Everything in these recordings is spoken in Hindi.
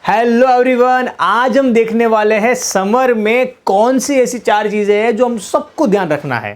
हेलो एवरीवन, आज हम देखने वाले हैं समर में कौन सी ऐसी 4 चीजें हैं जो हम सबको ध्यान रखना है।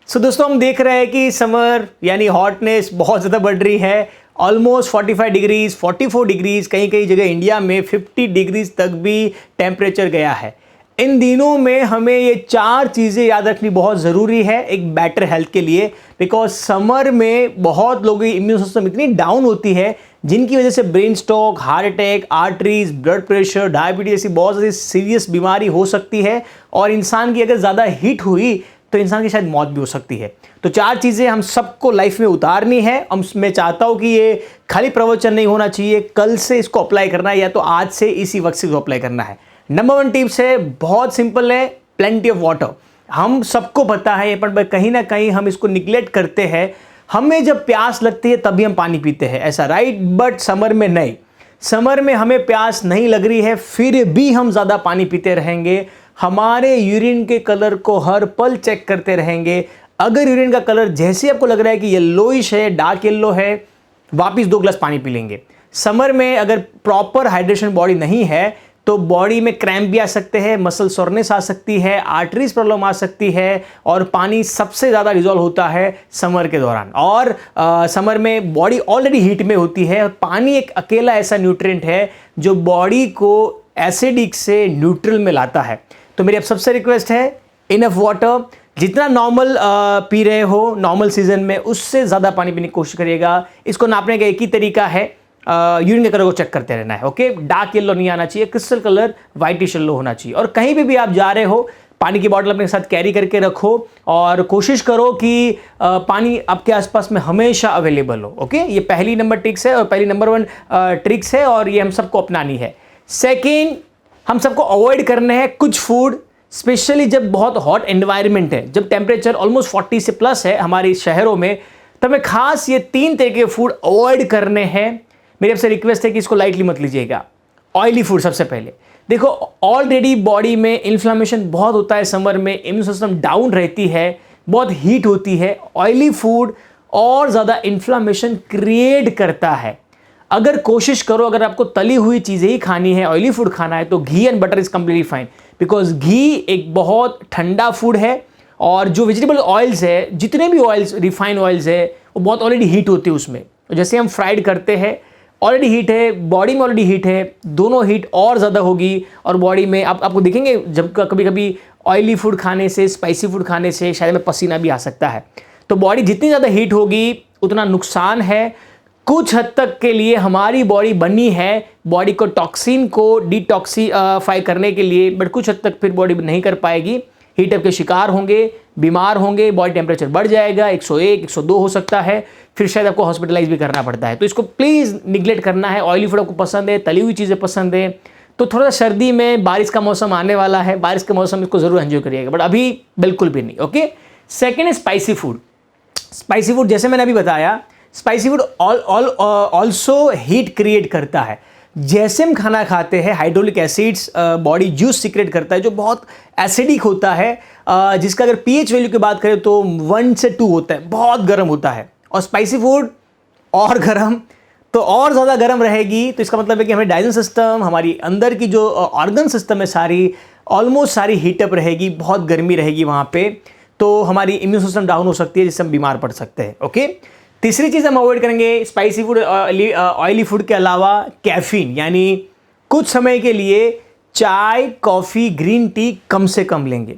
दोस्तों, हम देख रहे हैं कि समर यानी हॉटनेस बहुत ज़्यादा बढ़ रही है। ऑलमोस्ट 45 डिग्रीज 44 डिग्रीज, कहीं कहीं जगह इंडिया में 50 डिग्रीज तक भी टेम्परेचर गया है। इन दिनों में हमें ये 4 चीज़ें याद रखनी बहुत ज़रूरी है एक बेटर हेल्थ के लिए। बिकॉज समर में बहुत लोगों की इम्यून सिस्टम इतनी डाउन होती है जिनकी वजह से brain stroke, heart attack, arteries, blood pressure, diabetes ऐसी बहुत सारी सीरियस बीमारी हो सकती है। और इंसान की अगर ज़्यादा हीट हुई तो इंसान की शायद मौत भी हो सकती है। तो 4 चीज़ें हम सबको लाइफ में उतारनी है। मैं चाहता हूँ कि ये खाली प्रवचन नहीं होना चाहिए, कल से इसको अप्लाई करना है या तो आज से इसी वक्त से इसको अप्लाई करना है। नंबर 1 टिप्स है, बहुत सिंपल है, प्लेंटी ऑफ वाटर। हम सबको पता है पर कहीं ना कहीं हम इसको निगलेक्ट करते हैं। हमें जब प्यास लगती है तभी हम पानी पीते हैं, ऐसा राइट? बट समर में नहीं। समर में हमें प्यास नहीं लग रही है फिर भी हम ज़्यादा पानी पीते रहेंगे। हमारे यूरिन के कलर को हर पल चेक करते रहेंगे। अगर यूरिन का कलर जैसे आपको लग रहा है कि येलोइश है, डार्क येलो है, वापस 2 गिलास पानी पी लेंगे। समर में अगर प्रॉपर हाइड्रेशन बॉडी नहीं है तो बॉडी में क्रैम्प भी आ सकते हैं, मसल सोरनेस आ सकती है, आर्टरीज प्रॉब्लम आ सकती है। और पानी सबसे ज़्यादा रिजॉल्व होता है समर के दौरान। और समर में बॉडी ऑलरेडी हीट में होती है और पानी एक अकेला ऐसा न्यूट्रिएंट है जो बॉडी को एसिडिक से न्यूट्रल में लाता है। तो मेरी आप सबसे रिक्वेस्ट है, इनफ वाटर, जितना नॉर्मल पी रहे हो नॉर्मल सीजन में उससे ज़्यादा पानी पीने की कोशिश करिएगा। इसको नापने का एक ही तरीका है, यूरिन के कलर को चेक करते रहना है। ओके, डार्क येलो नहीं आना चाहिए, क्रिस्टल कलर व्हाइटिश येलो होना चाहिए। और कहीं भी आप जा रहे हो पानी की बोतल अपने साथ कैरी करके रखो और कोशिश करो कि पानी आपके आसपास में हमेशा अवेलेबल हो। ओके, ये पहली नंबर ट्रिक्स है और पहली नंबर 1 ट्रिक्स है और ये हम सबको अपनानी है। सेकेंड, हम सबको अवॉइड करने हैं कुछ फूड, स्पेशली जब बहुत हॉट एनवायरनमेंट है, जब टेम्परेचर ऑलमोस्ट 40 से प्लस है हमारे शहरों में, तब हमें खास ये 3 तरह के फूड अवॉइड करने हैं। मेरी आपसे रिक्वेस्ट है कि इसको लाइटली मत लीजिएगा। ऑयली फूड सबसे पहले। देखो, ऑलरेडी बॉडी में इन्फ्लामेशन बहुत होता है समर में, इम्यून सिस्टम डाउन रहती है, बहुत हीट होती है। ऑयली फूड और ज़्यादा इन्फ्लामेशन क्रिएट करता है। अगर कोशिश करो, अगर आपको तली हुई चीज़ें ही खानी है, ऑयली फूड खाना है, तो ghee and butter is completely fine. Because ghee एक बहुत ठंडा फूड है और जो वेजिटेबल ऑयल्स है, जितने भी ऑयल्स, रिफाइंड ऑयल्स है, वो बहुत ऑलरेडी हीट होती है उसमें। तो जैसे हम फ्राइड करते हैं, ऑलरेडी हीट है, बॉडी में ऑलरेडी हीट है, दोनों हीट और ज़्यादा होगी। और बॉडी में आपको देखेंगे जब कभी कभी ऑयली फूड खाने से, स्पाइसी फूड खाने से शायद में पसीना भी आ सकता है। तो बॉडी जितनी ज़्यादा हीट होगी उतना नुकसान है। कुछ हद तक के लिए हमारी बॉडी बनी है बॉडी को टॉक्सिन को डिटॉक्सीफाई करने के लिए, बट कुछ हद तक फिर बॉडी नहीं कर पाएगी। हीटअप के शिकार होंगे, बीमार होंगे, बॉडी टेम्परेचर बढ़ जाएगा, 101, 102 हो सकता है, फिर शायद आपको हॉस्पिटलाइज भी करना पड़ता है। तो इसको प्लीज़ निगलेक्ट करना है। ऑयली फूड आपको पसंद है, तली हुई चीज़ें पसंद है, तो थोड़ा सा सर्दी में बारिश का मौसम आने वाला है, बारिश के मौसम इसको ज़रूर एंजॉय करिएगा, बट अभी बिल्कुल भी नहीं। ओके, सेकेंड है स्पाइसी फूड। स्पाइसी फूड जैसे मैंने अभी बताया, spicy food also heat create करता है। जैसे हम खाना खाते हैं, hydraulic acids body juice secrete करता है जो बहुत एसिडिक होता है, जिसका अगर पीएच वैल्यू की बात करें तो 1 से 2 होता है, बहुत गर्म होता है। और स्पाइसी फूड और गर्म, तो और ज़्यादा गर्म रहेगी। तो इसका मतलब है कि हमारी डाइजेशन सिस्टम, हमारी अंदर की जो ऑर्गन सिस्टम है सारी, ऑलमोस्ट सारी हीटअप रहेगी, बहुत गर्मी रहेगी वहाँ पे। तो हमारी इम्यून सिस्टम डाउन हो सकती है जिससे हम बीमार पड़ सकते हैं। ओके, तीसरी चीज़ हम अवॉइड करेंगे स्पाइसी फूड, ऑयली फूड के अलावा कैफीन, यानी कुछ समय के लिए चाय, कॉफ़ी, ग्रीन टी कम से कम लेंगे।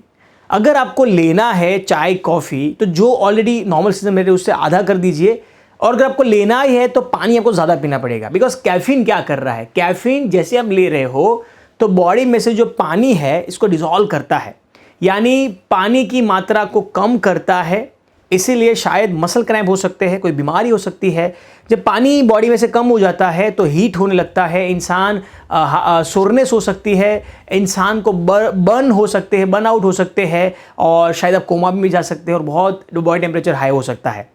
अगर आपको लेना है चाय, कॉफ़ी, तो जो ऑलरेडी नॉर्मल सीजन में उससे आधा कर दीजिए। और अगर आपको लेना ही है तो पानी आपको ज़्यादा पीना पड़ेगा। बिकॉज कैफीन क्या कर रहा है, कैफीन जैसे आप ले रहे हो तो बॉडी में से जो पानी है इसको डिसॉल्व करता है, यानी पानी की मात्रा को कम करता है। इसीलिए शायद मसल क्रैम्प हो सकते हैं, कोई बीमारी हो सकती है। जब पानी बॉडी में से कम हो जाता है तो हीट होने लगता है, इंसान सोरनेस हो सकती है, इंसान को बर्न हो सकते हैं, बर्न आउट हो सकते हैं और शायद आप कोमा में भी जा सकते हैं और बहुत बॉडी टेम्परेचर हाई हो सकता है।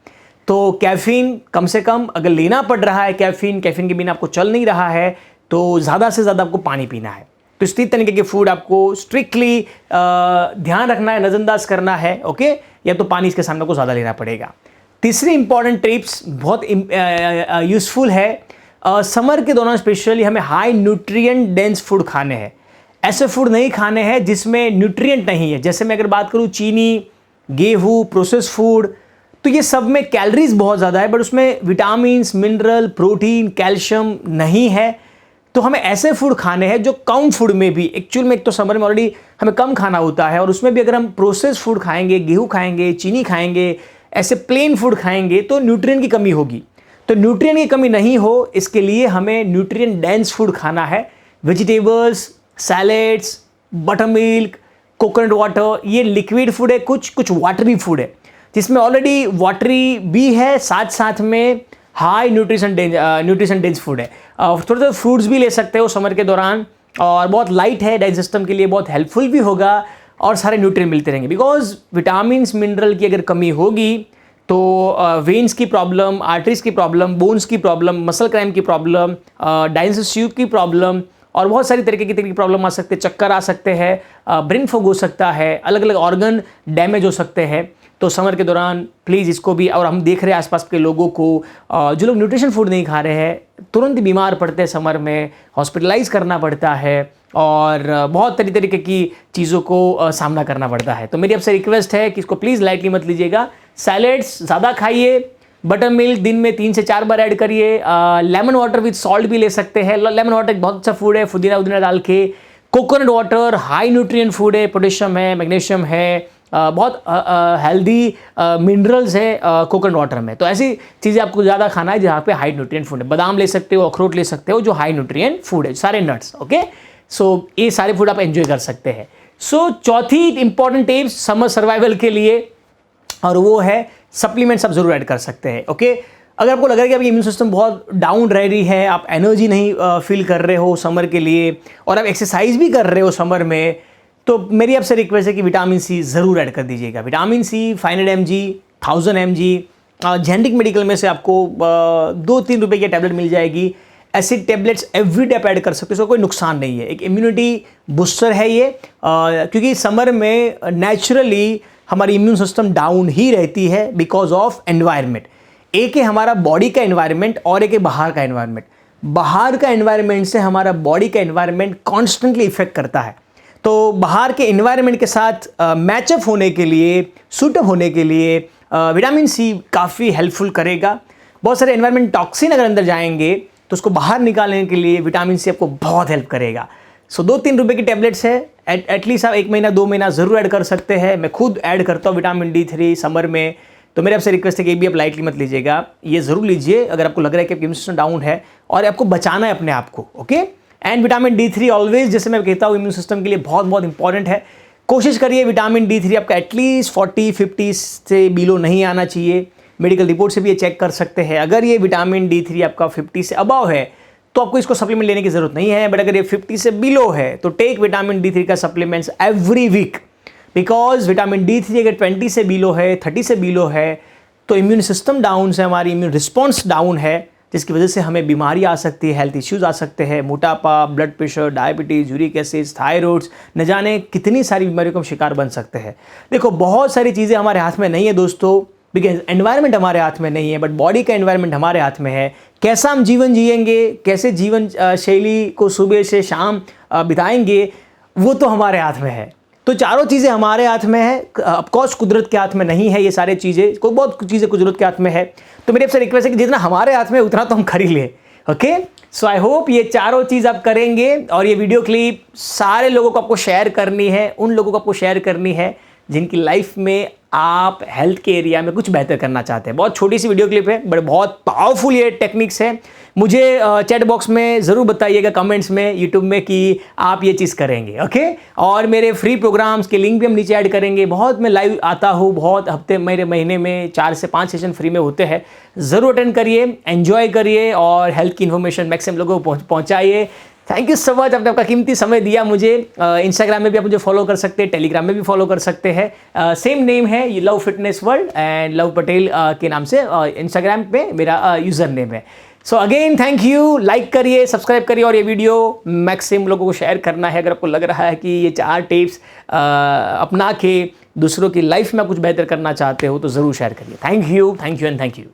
तो कैफीन कम से कम अगर लेना पड़ रहा है, कैफीन के बिना आपको चल नहीं रहा है, तो ज़्यादा से ज़्यादा आपको पानी पीना है। तो इस 3 तरीके के फूड आपको स्ट्रिक्टली ध्यान रखना है, नज़रअंदाज करना है, ओके। या तो पानी इसके सामने को ज़्यादा लेना पड़ेगा। तीसरी इंपॉर्टेंट टिप्स बहुत यूज़फुल है, समर के दौरान स्पेशली हमें हाई न्यूट्रिएंट डेंस फूड खाने हैं। ऐसे फूड नहीं खाने हैं जिसमें न्यूट्रिएंट नहीं है। जैसे मैं अगर बात करूँ चीनी, गेहूँ, प्रोसेस फूड, तो ये सब में कैलोरीज बहुत ज़्यादा है, बट उसमें विटामिन्स, मिनरल, प्रोटीन, कैल्शियम नहीं है। तो हमें ऐसे फूड खाने हैं जो कम फूड में भी, एक्चुअल में एक तो समर में ऑलरेडी हमें कम खाना होता है, और उसमें भी अगर हम प्रोसेस फूड खाएंगे, गेहूँ खाएंगे, चीनी खाएंगे, ऐसे प्लेन फूड खाएंगे तो न्यूट्रिएंट की कमी होगी। तो न्यूट्रिएंट की कमी नहीं हो, इसके लिए हमें न्यूट्रिएंट डेंस फूड खाना है। Vegetables, salads, butter milk, coconut water, ये लिक्विड फूड है, कुछ वाटरी फूड है जिसमें ऑलरेडी वाटरी भी है, साथ साथ में हाई न्यूट्रिशन डेंस फूड है। थोड़े थोड़े फ्रूट्स भी ले सकते हो समर के दौरान, और बहुत लाइट है, डाइजेस्ट सिस्टम के लिए बहुत हेल्पफुल भी होगा, और सारे न्यूट्रिएंट मिलते रहेंगे। बिकॉज विटामिन्स, मिनरल की अगर कमी होगी तो वेन्स की प्रॉब्लम, आर्टरीज की प्रॉब्लम, बोन्स की प्रॉब्लम, मसल क्रैम्प की प्रॉब्लम, डाइजेस्टिव की प्रॉब्लम, और बहुत सारी तरीके की प्रॉब्लम आ सकते हैं, चक्कर आ सकते हैं, ब्रेन फॉग हो सकता है, अलग अलग ऑर्गन डैमेज हो सकते हैं। तो समर के दौरान प्लीज़ इसको भी, और हम देख रहे हैं आसपास के लोगों को जो लोग न्यूट्रिशन फूड नहीं खा रहे हैं तुरंत बीमार पड़ते हैं, समर में हॉस्पिटलाइज करना पड़ता है, और बहुत तरीके की चीज़ों को सामना करना पड़ता है। तो मेरी आपसे रिक्वेस्ट है कि इसको प्लीज़ लाइटली मत लीजिएगा। सैलेड्स ज़्यादा खाइए, बटर मिल्क दिन में 3 से 4 बार ऐड करिए, लेमन वाटर विद सॉल्ट भी ले सकते हैं। लेमन वाटर एक बहुत अच्छा फूड है, पुदीना उदीना डाल के। Coconut water high nutrient food है, पोटेशियम है, मैग्नीशियम है, बहुत हेल्दी मिनरल्स है कोकोनट वाटर में। तो ऐसी चीज़ें आपको ज़्यादा खाना है जहाँ पे हाई न्यूट्रिएंट फूड है। बादाम ले सकते हो, अखरोट ले सकते हो, जो हाई न्यूट्रिएंट फूड है, सारे नट्स, ओके। सो ये सारे फूड आप एंजॉय कर सकते हैं। सो चौथी इंपॉर्टेंट टिप्स समर सर्वाइवल के लिए, और वो है सप्लीमेंट्स आप जरूर ऐड कर सकते हैं, ओके। अगर आपको लग रहा है कि आपकी इम्यून सिस्टम बहुत डाउन रह रही है, आप एनर्जी नहीं फील कर रहे हो समर के लिए, और आप एक्सरसाइज भी कर रहे हो समर में, तो मेरी आपसे रिक्वेस्ट है कि विटामिन सी ज़रूर ऐड कर दीजिएगा। Vitamin C 500 mg, 1000 mg generic medical में से आपको 2-3 रुपये की टैबलेट मिल जाएगी। ऐसी टैबलेट्स एवरी डे आप ऐड कर सकते हो, इसका कोई नुकसान नहीं है, एक इम्यूनिटी बूस्टर है ये, क्योंकि समर में नेचुरली हमारी इम्यून सिस्टम डाउन ही रहती है बिकॉज ऑफ एनवायरनमेंट। एक है हमारा बॉडी का एनवायरनमेंट और एक है बाहर का एनवायरनमेंट। बाहर का एनवायरनमेंट से हमारा बॉडी का एनवायरनमेंट कॉन्स्टेंटली इफेक्ट करता है। तो बाहर के एनवायरनमेंट के साथ मैचअप होने के लिए, सूटअप होने के लिए विटामिन सी काफ़ी हेल्पफुल करेगा। बहुत सारे एनवायरनमेंट टॉक्सिन अगर अंदर जाएंगे तो उसको बाहर निकालने के लिए विटामिन सी आपको बहुत हेल्प करेगा। सो 2-3 रुपये की टैबलेट्स है, एटलीस्ट आप 1 महीना 2 महीना ज़रूर ऐड कर सकते हैं। मैं खुद ऐड करता हूँ विटामिन D3 समर में, तो मेरे आपसे रिक्वेस्ट है कि भी आप लाइटली मत लीजिएगा, ये ज़रूर लीजिए अगर आपको लग रहा है कि आपकी इम्यून सिस्टम डाउन है और आपको बचाना है अपने आप को, okay. And vitamin D3 always, जैसे मैं कहता हूँ, इम्यून सिस्टम के लिए बहुत बहुत इंपॉर्टेंट है। कोशिश करिए विटामिन D3 आपका एटलीस्ट 40-50 से बिलो नहीं आना चाहिए। मेडिकल रिपोर्ट से भी ये चेक कर सकते हैं। अगर ये विटामिन D3 आपका 50 से अबव है तो आपको इसको सप्लीमेंट लेने की ज़रूरत नहीं है, बट अगर ये 50 से बिलो है तो टेक विटामिन D3 का supplements every week, because vitamin D3 अगर 20 से बिलो है, 30 से बिलो है, तो इम्यून सिस्टम डाउन से हमारी इम्यून रिस्पॉन्स डाउन है, जिसकी वजह से हमें बीमारी आ सकती है, हेल्थ इश्यूज आ सकते हैं, मोटापा, blood pressure, diabetes, uric acid, thyroids, न जाने कितनी सारी बीमारियों का हम शिकार बन सकते हैं। देखो, बहुत सारी चीज़ें हमारे हाथ में नहीं है दोस्तों, बिकॉज एनवायरनमेंट हमारे हाथ में नहीं है, बट बॉडी का एनवायरनमेंट हमारे हाथ में है। कैसा हम जीवन जिएंगे, कैसे जीवन शैली को सुबह से शाम बिताएंगे, वो तो हमारे हाथ में है। तो चारों चीज़ें हमारे हाथ में है, ऑफकोर्स कुदरत के हाथ में नहीं है ये सारी चीज़ें, कोई बहुत चीज़ें कुदरत के हाथ में है। तो मेरी आपसे रिक्वेस्ट है कि जितना हमारे हाथ में उतना तो हम कर ही लें, ओके। सो आई होप ये चारों चीज़ आप करेंगे, और ये वीडियो क्लिप सारे लोगों को आपको शेयर करनी है, उन लोगों को आपको शेयर करनी है जिनकी लाइफ में आप हेल्थ के एरिया में कुछ बेहतर करना चाहते हैं। बहुत छोटी सी वीडियो क्लिप है, बट बहुत पावरफुल ये टेक्निक्स है। मुझे चैट बॉक्स में ज़रूर बताइएगा कमेंट्स में, यूट्यूब में, कि आप ये चीज़ करेंगे, ओके। और मेरे फ्री प्रोग्राम्स के लिंक भी हम नीचे ऐड करेंगे। बहुत मैं लाइव आता हूँ, बहुत हफ्ते मेरे महीने में 4 से 5 सेशन फ्री में होते हैं। ज़रूर अटेंड करिए, एंजॉय करिए और हेल्थ की इन्फॉर्मेशन मैक्सिमम लोगों को पहुँचाइए। थैंक यू सो मच, आपने आपका कीमती समय दिया मुझे। इंस्टाग्राम में भी आप मुझे फॉलो कर सकते हैं, टेलीग्राम में भी फॉलो कर सकते हैं। सेम नेम है, ये love fitness world and love Patel के नाम से इंस्टाग्राम पे मेरा यूज़र नेम है। So again thank you, like करिए, सब्सक्राइब करिए और ये वीडियो मैक्सिमम लोगों को शेयर करना है। अगर आपको लग रहा है कि ये 4 टिप्स अपना के दूसरों की लाइफ में कुछ बेहतर करना चाहते हो तो ज़रूर शेयर करिए। Thank you and thank you.